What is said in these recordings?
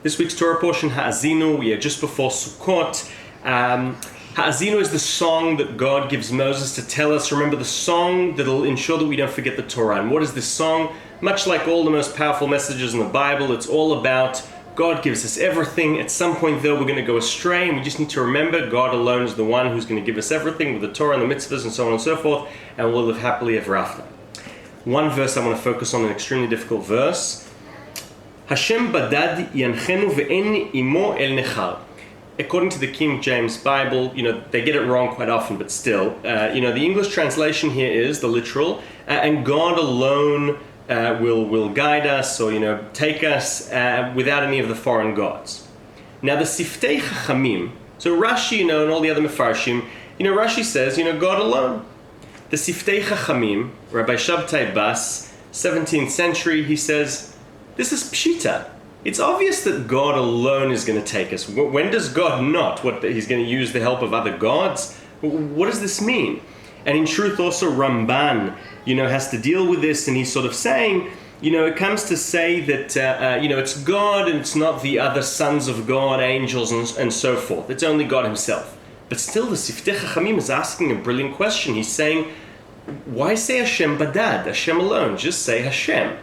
This week's Torah portion, Haazinu, we are just before Sukkot. Haazinu is the song that God gives Moses to tell us. Remember, the song that'll ensure that we don't forget the Torah. And what is this song? Much like all the most powerful messages in the Bible, it's all about God gives us everything. At some point, though, we're going to go astray, and we just need to remember God alone is the one who's going to give us everything with the Torah and the mitzvahs and so on and so forth, and we'll live happily ever after. One verse I want to focus on, an extremely difficult verse. Hashem Badad yanchenu ve'en imo el nechar. According to the King James Bible, they get it wrong quite often, but still, the English translation here is the literal, and God alone will guide us or take us without any of the foreign gods. Now the Siftei Chachamim, so Rashi, and all the other Mefarshim, Rashi says, God alone. The Siftei Chachamim, Rabbi Shabtai Bas, 17th century, he says, this is Pshita. It's obvious that God alone is going to take us. When does God not? He's going to use the help of other gods? What does this mean? And in truth, also Ramban, has to deal with this, and he's sort of saying, it comes to say that, it's God and it's not the other sons of God, angels, and so forth. It's only God himself. But still, the Siftei Chachamim is asking a brilliant question. He's saying, why say Hashem Badad, Hashem alone? Just say Hashem.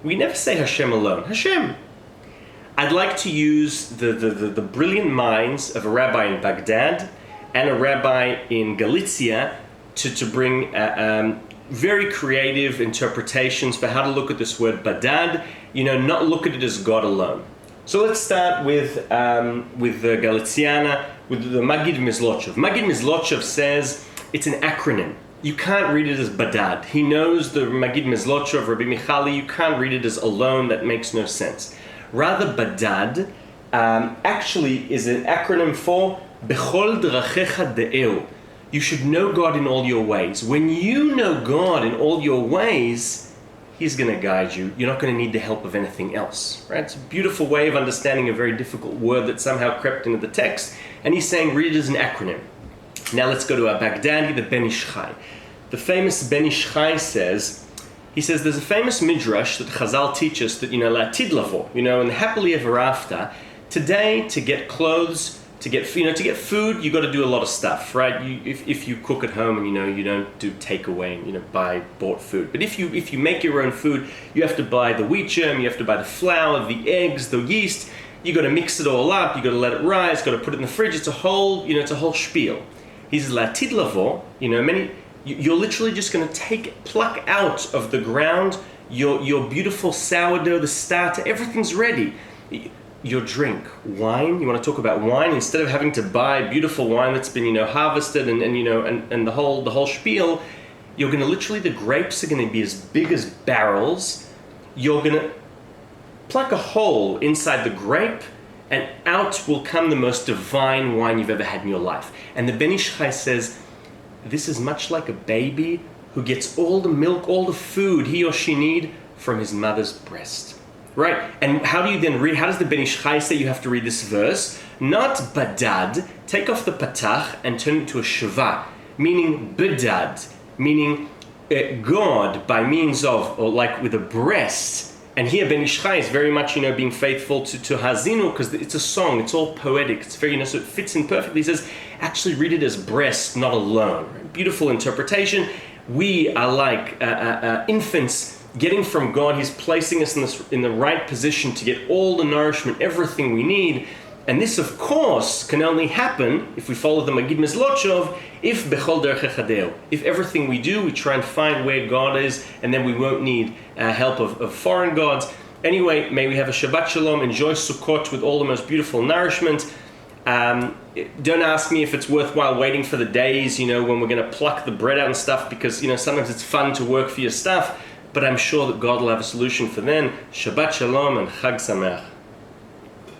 We never say Hashem alone, Hashem. I'd like to use the brilliant minds of a rabbi in Baghdad and a rabbi in Galicia to bring very creative interpretations for how to look at this word Badad, not look at it as God alone. So let's start with the Galiciana, with the Maggid Mizlochov. Maggid Mizlochov says it's an acronym. You can't read it as Badad. He knows the Maggid Mizlochov, Rabbi Michali, you can't read it as alone, that makes no sense. Rather, Badad actually is an acronym for Bechol Drachecha De'eu. You should know God in all your ways. When you know God in all your ways, He's going to guide you. You're not going to need the help of anything else. Right? It's a beautiful way of understanding a very difficult word that somehow crept into the text. And he's saying, read it as an acronym. Now let's go to our Baghdadi, the Ben Ish Chai. The famous Ben Ish Chai says, there's a famous midrash that Chazal teach us that, Latid Lavo, and happily ever after, today, to get clothes, to get food, you got to do a lot of stuff, right? If you cook at home and you don't do takeaway and buy bought food. But if you make your own food, you have to buy the wheat germ, you have to buy the flour, the eggs, the yeast. You got to mix it all up. You got to let it rise. Got to put it in the fridge. It's a whole spiel. He says Latid Lavo. You're literally just going to pluck out of the ground your beautiful sourdough, the starter. Everything's ready. Your drink, wine. You want to talk about wine instead of having to buy beautiful wine that's been harvested and the whole spiel. You're going to literally, the grapes are going to be as big as barrels. You're going to pluck a hole inside the grape, and out will come the most divine wine you've ever had in your life. And the Ben Ish Chai says, this is much like a baby who gets all the milk, all the food he or she need from his mother's breast. Right? And how do you then read? How does the Ben Ish Chai say you have to read this verse? Not Badad, take off the patach and turn it to a shava, meaning Badad, meaning God by means of, or like with a breast. And here Ben Ish Chai is very much, being faithful to Haazinu, because it's a song, it's all poetic, it's very, so it fits in perfectly. He says, actually read it as breast, not alone. Right? Beautiful interpretation. We are like infants getting from God. He's placing us in the right position to get all the nourishment, everything we need. And this, of course, can only happen if we follow the Maggid Mizlochov, if Bechol Derech De'eu. If everything we do, we try and find where God is, and then we won't need help of foreign gods. Anyway, may we have a Shabbat Shalom, enjoy Sukkot with all the most beautiful nourishment. Don't ask me if it's worthwhile waiting for the days, when we're going to pluck the bread out and stuff, because, sometimes it's fun to work for your stuff, but I'm sure that God will have a solution for then. Shabbat Shalom and Chag Sameach.